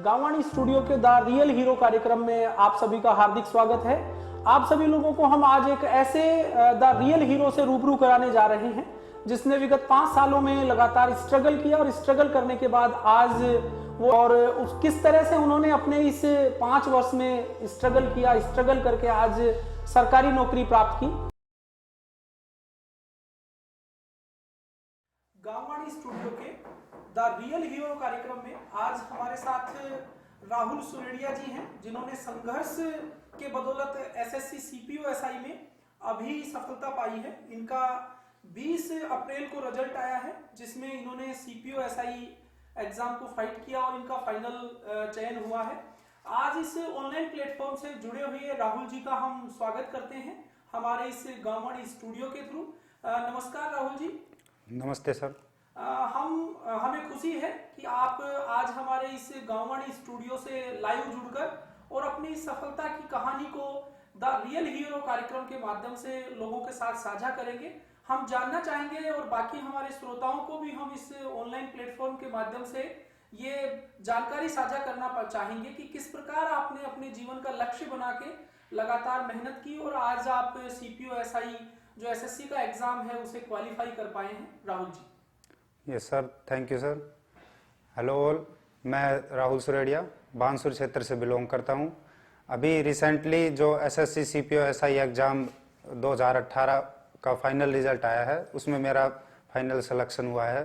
गांवाणी studio के the real hero कार्यक्रम में आप सभी का हार्दिक स्वागत है। आप सभी लोगों को हम आज एक ऐसे द रियल हीरो से रूबरू कराने जा रहे हैं जिसने विगत 5 सालों में लगातार स्ट्रगल किया और स्ट्रगल करने के बाद आज वो और किस तरह से उन्होंने अपने इस 5 वर्ष में स्ट्रगल करके आज सरकारी नौकरी प्राप्त की। गांवाणी स्टूडियो के द रियल हीरो कार्यक्रम में आज हमारे साथ राहुल सुरेड़िया जी हैं, जिन्होंने संघर्ष के बदौलत एसएससी सीपीओ एसआई में अभी सफलता पाई है। इनका 20 अप्रैल को रिजल्ट आया है, जिसमें इन्होंने सीपीओ एसआई एग्जाम को फाइट किया और इनका फाइनल चयन हुआ है। आज इस ऑनलाइन प्लेटफॉर्म से जुड़े हुए राहुल जी का हम स्वागत करते हैं हमारे इस गांवाणी स्टूडियो के थ्रू। नमस्कार राहुल जी। नमस्ते सर। हमें खुशी है कि आप आज हमारे इस गांवाणी स्टूडियो से लाइव जुड़कर और अपनी सफलता की कहानी को द रियल हीरो कार्यक्रम के माध्यम से लोगों के साथ साझा करेंगे। हम जानना चाहेंगे और बाकी हमारे श्रोताओं को भी हम इस ऑनलाइन प्लेटफॉर्म के माध्यम से ये जानकारी साझा करना चाहेंगे कि किस प्रकार आपने अपने जीवन का लक्ष्य बना के लगातार मेहनत की और आज आप सीपीओ एसआई जो एसएससी का एग्जाम है उसे क्वालिफाई कर पाए हैं। Rahul ji. Yes sir, thank you sir. Hello all, मैं राहुल सुरेड़िया बानसूर क्षेत्र से बिलोंग करता हूँ। अभी रिसेंटली जो एसएससी सीपीओ एसआई एग्ज़ाम 2018 का फाइनल रिजल्ट आया है, उसमें मेरा फाइनल सिलेक्शन हुआ है।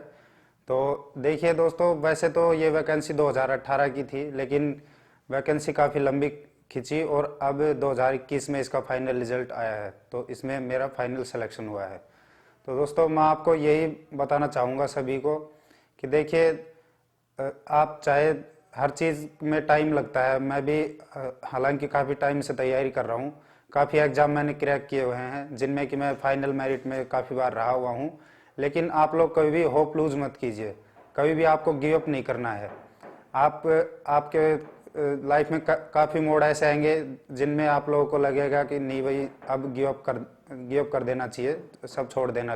तो देखिए दोस्तों, वैसे तो ये वैकेंसी 2018 की थी, लेकिन वैकेंसी काफ़ी लंबी खिंची और अब 2021 में इसका फाइनल रिजल्ट आया है, तो इसमें मेरा फाइनल सिलेक्शन हुआ है। तो दोस्तों, मैं आपको यही बताना चाहूँगा सभी को कि देखिए, आप चाहे हर चीज़ में टाइम लगता है। मैं भी हालांकि काफ़ी टाइम से तैयारी कर रहा हूँ। काफ़ी एग्ज़ाम मैंने क्रैक किए हुए हैं, जिनमें कि मैं फाइनल मेरिट में काफ़ी बार रहा हुआ हूँ। लेकिन आप लोग कभी भी होप लूज़ मत कीजिए, कभी भी आपको गिव अप नहीं करना है। आपके लाइफ में काफ़ी मोड़ ऐसे आएंगे जिनमें आप लोगों को लगेगा कि नहीं भाई, अब गिव अप कर देना चाहिए, सब छोड़ देना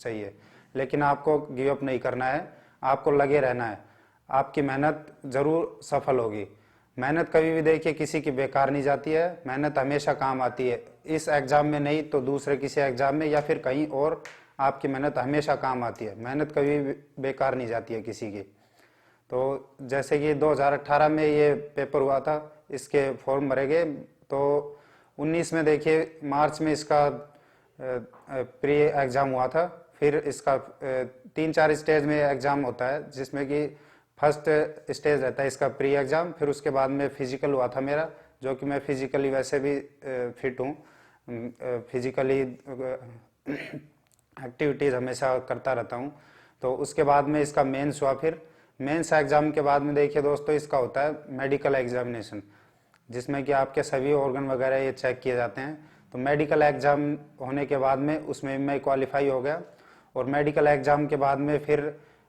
चाहिए। लेकिन आपको गिव अप नहीं करना है, आपको लगे रहना है। आपकी मेहनत ज़रूर सफल होगी। मेहनत कभी भी देखिए किसी की बेकार नहीं जाती है। मेहनत हमेशा काम आती है। इस एग्ज़ाम में नहीं तो दूसरे किसी एग्ज़ाम में या फिर कहीं और आपकी मेहनत हमेशा काम आती है। मेहनत कभी भी बेकार नहीं जाती है किसी की। तो जैसे कि 2018 में ये पेपर हुआ था, इसके फॉर्म भरे गए, तो 19 में देखिए मार्च में इसका प्री एग्ज़ाम हुआ था। फिर इसका 3-4 स्टेज में एग्ज़ाम होता है, जिसमें कि फर्स्ट स्टेज रहता है इसका प्री एग्ज़ाम। फिर उसके बाद में फिजिकल हुआ था मेरा, जो कि मैं फिजिकली वैसे भी फिट हूँ। फिजिकली एक्टिविटीज़ हमेशा करता रहता हूँ। तो उसके बाद में इसका मेंस हुआ। फिर मेंस एग्ज़ाम के बाद में देखिए दोस्तों, इसका होता है मेडिकल एग्जामिनेशन, जिसमें कि आपके सभी ऑर्गन वगैरह ये चेक किए जाते हैं। तो मेडिकल एग्ज़ाम होने के बाद में उसमें मैं क्वालिफाई हो गया। और मेडिकल एग्ज़ाम के बाद में फिर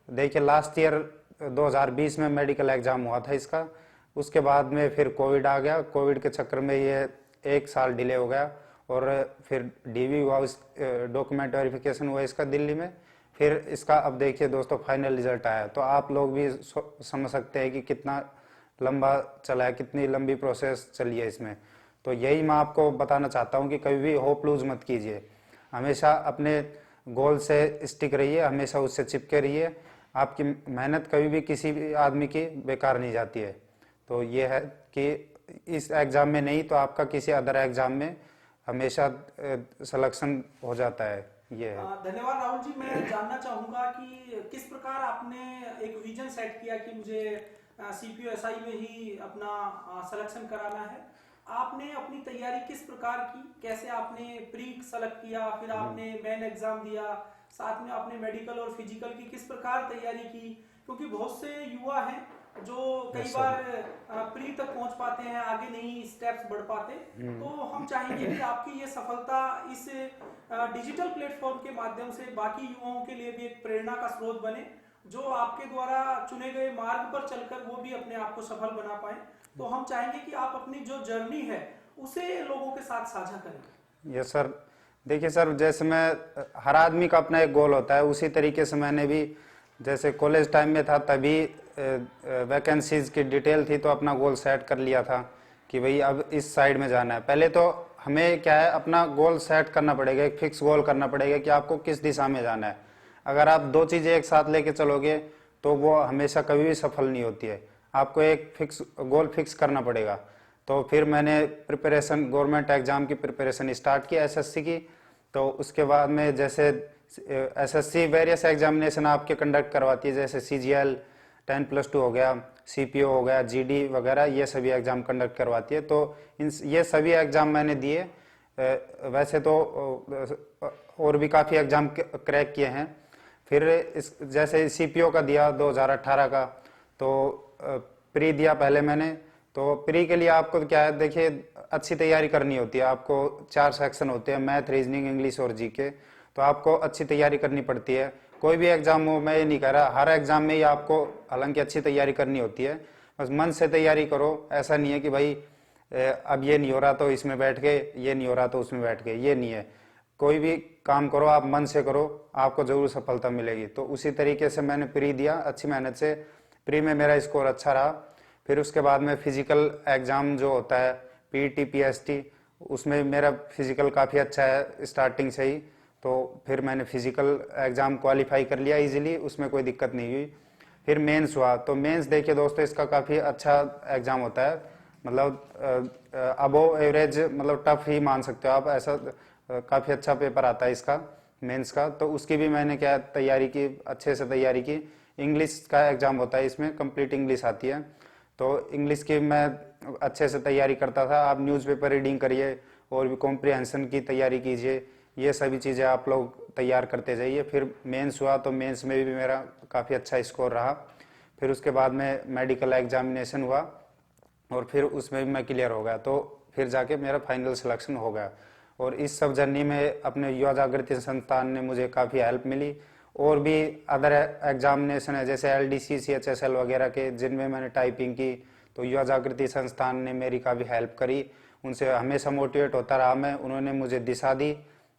देखिए लास्ट ईयर 2020 में मेडिकल एग्ज़ाम हुआ था इसका। उसके बाद में फिर कोविड आ गया। कोविड के चक्कर में ये 1 साल डिले हो गया। और फिर डीवी हुआ, उस डॉक्यूमेंट वेरिफिकेशन हुआ इसका दिल्ली में। फिर इसका अब देखिए दोस्तों फाइनल रिजल्ट आया। तो आप लोग भी समझ सकते हैं कि कितना लंबा चला है, कितनी लंबी प्रोसेस चली है इसमें। तो यही मैं आपको बताना चाहता हूँ कि कभी भी होप लूज मत कीजिए। हमेशा अपने गोल से स्टिक रहिए, हमेशा उससे चिपके रहिए। आपकी मेहनत कभी भी किसी भी आदमी की बेकार नहीं जाती है। तो ये है कि इस एग्ज़ाम में नहीं तो आपका किसी अदर एग्ज़ाम में हमेशा सिलेक्शन हो जाता है। ये है। धन्यवाद राहुल जी। मैं जानना चाहूंगा कि किस प्रकार आपने एक विजन सेट किया कि मुझे सीपीओ एसआई में ही अपना सिलेक्शन कराना है। आपने अपनी तैयारी किस प्रकार की, कैसे आपने प्री सेलेक्ट किया, फिर आपने मेन एग्जाम दिया, साथ में आपने मेडिकल और फिजिकल की किस प्रकार तैयारी की? क्योंकि बहुत से युवा हैं जो कई बार प्री तक पहुंच पाते हैं, आगे नहीं स्टेप्स बढ़ पाते। तो हम चाहेंगे कि आपकी ये सफलता इस डिजिटल प्लेटफॉर्म के माध्यम से बाकी युवाओं के लिए भी एक प्रेरणा का स्रोत बने, जो आपके द्वारा चुने गए मार्ग पर चलकर वो भी अपने आप को सफल बना पाए। तो हम चाहेंगे कि आप अपनी जो जर्नी है उसे लोगों के साथ साझा करें। Yes sir. देखिए सर, जैसे मैं, हर आदमी का अपना एक गोल होता है, उसी तरीके से मैंने भी जैसे कॉलेज टाइम में था तभी वैकेंसीज की डिटेल थी तो अपना गोल सेट कर लिया था कि भाई अब इस साइड में जाना है। पहले तो हमें क्या है, अपना गोल सेट करना पड़ेगा, एक फिक्स गोल करना पड़ेगा कि आपको किस दिशा में जाना है। अगर आप दो चीज़ें एक साथ लेके चलोगे तो वो हमेशा कभी भी सफल नहीं होती है। आपको एक फिक्स गोल फिक्स करना पड़ेगा। तो फिर मैंने प्रिपरेशन, गवर्नमेंट एग्जाम की प्रिपरेशन स्टार्ट की, एसएससी की। तो उसके बाद में जैसे एसएससी वेरियस एग्जामिनेशन आपके कंडक्ट करवाती है, जैसे सीजीएल 10+2 हो गया, सीपीओ हो गया, जीडी वगैरह, ये सभी एग्जाम कंडक्ट करवाती है। तो ये सभी एग्जाम मैंने दिए। वैसे तो और भी काफ़ी एग्जाम क्रैक किए हैं। फिर जैसे सीपीओ का दिया 2018 का, तो प्री दिया पहले मैंने। तो प्री के लिए आपको क्या है, देखिए अच्छी तैयारी करनी होती है। आपको 4 सेक्शन होते हैं, मैथ, रीजनिंग, इंग्लिश और जीके। तो आपको अच्छी तैयारी करनी पड़ती है। कोई भी एग्जाम हो, मैं ये नहीं कह रहा हर एग्जाम में ही आपको हालांकि अच्छी तैयारी करनी होती है, बस मन से तैयारी करो। ऐसा नहीं है कि भाई अब ये नहीं हो रहा तो इसमें बैठ गए, ये नहीं हो रहा तो उसमें बैठ गए, ये नहीं है। कोई भी काम करो आप मन से करो, आपको जरूर सफलता मिलेगी। तो उसी तरीके से मैंने प्री दिया अच्छी मेहनत से। प्री में मेरा स्कोर अच्छा रहा। फिर उसके बाद में फिजिकल एग्जाम जो होता है पीटी पीएसटी, उसमें मेरा फिजिकल काफ़ी अच्छा है स्टार्टिंग से ही। तो फिर मैंने फिजिकल एग्जाम क्वालिफाई कर लिया इजीली, उसमें कोई दिक्कत नहीं हुई। फिर मेंस हुआ। तो मेंस देखिए दोस्तों, इसका काफ़ी अच्छा एग्जाम होता है, मतलब अबोव एवरेज, मतलब टफ ही मान सकते हो आप। ऐसा काफ़ी अच्छा पेपर आता है इसका मेंस का। तो उसकी भी मैंने क्या तैयारी की, अच्छे से तैयारी की। इंग्लिश का एग्जाम होता है, इसमें कंप्लीट इंग्लिश आती है। तो इंग्लिश की मैं अच्छे से तैयारी करता था। आप न्यूज़पेपर रीडिंग करिए और भी कॉम्प्रिहेंशन की तैयारी कीजिए, ये सभी चीज़ें आप लोग तैयार करते जाइए। फिर मेंस हुआ तो मेंस में भी मेरा काफ़ी अच्छा स्कोर रहा। फिर उसके बाद में मेडिकल एग्जामिनेशन हुआ और फिर उसमें भी मैं क्लियर हो गया। तो फिर जाके मेरा फाइनल सिलेक्शन हो गया। और इस सब जर्नी में अपने युवा जागृति संस्थान ने मुझे काफ़ी हेल्प मिली। और भी अदर एग्जामिनेशन है जैसे एलडीसी, सीएचएसएल वगैरह के, जिनमें मैंने टाइपिंग की, तो युवा जागृति संस्थान ने मेरी काफ़ी हेल्प करी। उनसे हमेशा मोटिवेट होता रहा मैं। उन्होंने मुझे दिशा दी,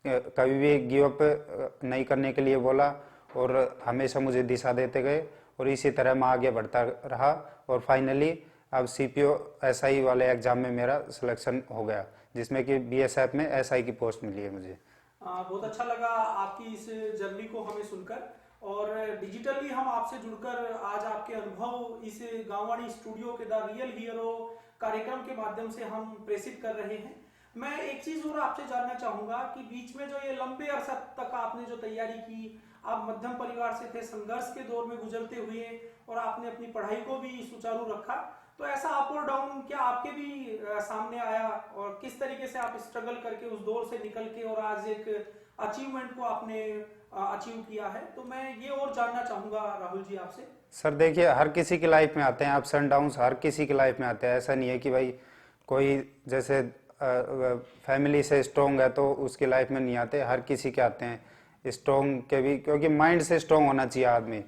कभी भी गिव अप नहीं करने के लिए बोला और हमेशा मुझे दिशा देते गए। और इसी तरह मैं आगे बढ़ता रहा और फाइनली अब सीपीओ एसआई वाले एग्जाम में मेरा सिलेक्शन हो गया, जिसमें कि बीएसएफ में एसआई की पोस्ट मिली है मुझे। बहुत अच्छा लगा आपकी इस जर्नी को हमें सुनकर। और डिजिटली हम आपसे जुड़कर आज आपके अनुभव इस गांववाणी स्टूडियो के द रियल हीरो कार्यक्रम के माध्यम से हम प्रेषित कर रहे हैं। मैं एक चीज और आपसे जानना चाहूंगा कि बीच में जो ये लंबे अरसा तक आपने जो तैयारी की, आप मध्यम परिवार से थे, संघर्ष के दौर में गुजरते हुए और आपने अपनी पढ़ाई को भी सुचारू रखा, तो ऐसा अप और डाउन क्या आपके भी सामने आया और किस तरीके से आप स्ट्रगल करके उस दौर से निकल के और आज एक अचीवमेंट को आपने अचीव किया है? तो मैं ये और जानना चाहूंगा राहुल जी आपसे। सर देखिए, हर किसी की लाइफ में आते हैं अप्स एंड डाउन्स, हर किसी की लाइफ में आते हैं। ऐसा नहीं है कि भाई कोई जैसे फैमिली से स्ट्रोंग है तो उसकी लाइफ में नहीं आते, हर किसी के आते हैं स्ट्रोंग के भी। क्योंकि माइंड से स्ट्रोंग होना चाहिए आदमी,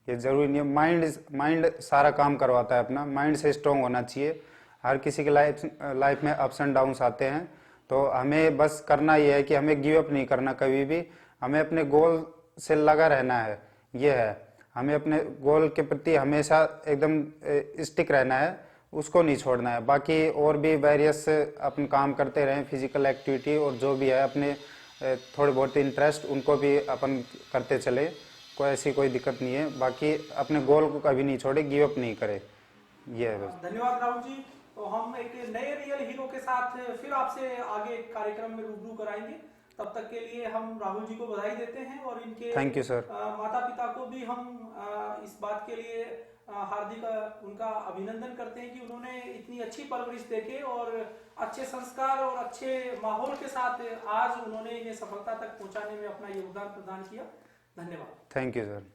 ये जरूरी नहीं है। माइंड सारा काम करवाता है अपना, माइंड से स्ट्रोंग होना चाहिए। हर किसी के लाइफ में अप्स एंड डाउन्स आते हैं। तो हमें बस करना ये है कि हमें गिव अप नहीं करना कभी भी, हमें अपने गोल से लगा रहना है। ये है, हमें अपने गोल के प्रति हमेशा एकदम स्टिक रहना है, उसको नहीं छोड़ना है। बाकी और भी वेरियस अपन काम करते रहें, फिजिकल एक्टिविटी और जो भी है अपने थोड़े बहुत इंटरेस्ट, उनको भी अपन करते चले, कोई ऐसी कोई दिक्कत नहीं है। बाकी अपने गोल को कभी नहीं छोड़े, गिव अप नहीं करे, ये है बस। धन्यवाद राहुल जी। तो हम एक नए रियल हीरो के साथ फिर आपसे आगे कार्यक्रम में रूबरू कराएंगे। तब तक के लिए हम राहुल जी को बधाई देते हैं और इनके थैंक यू सर। माता पिता को भी हम इस बात के लिए हार्दिक उनका अभिनंदन करते हैं कि उन्होंने इतनी अच्छी परवरिश देके और अच्छे संस्कार और अच्छे माहौल के साथ आज उन्होंने इन्हें सफलता तक पहुंचाने में अपना योगदान प्रदान किया। धन्यवाद। Thank you sir.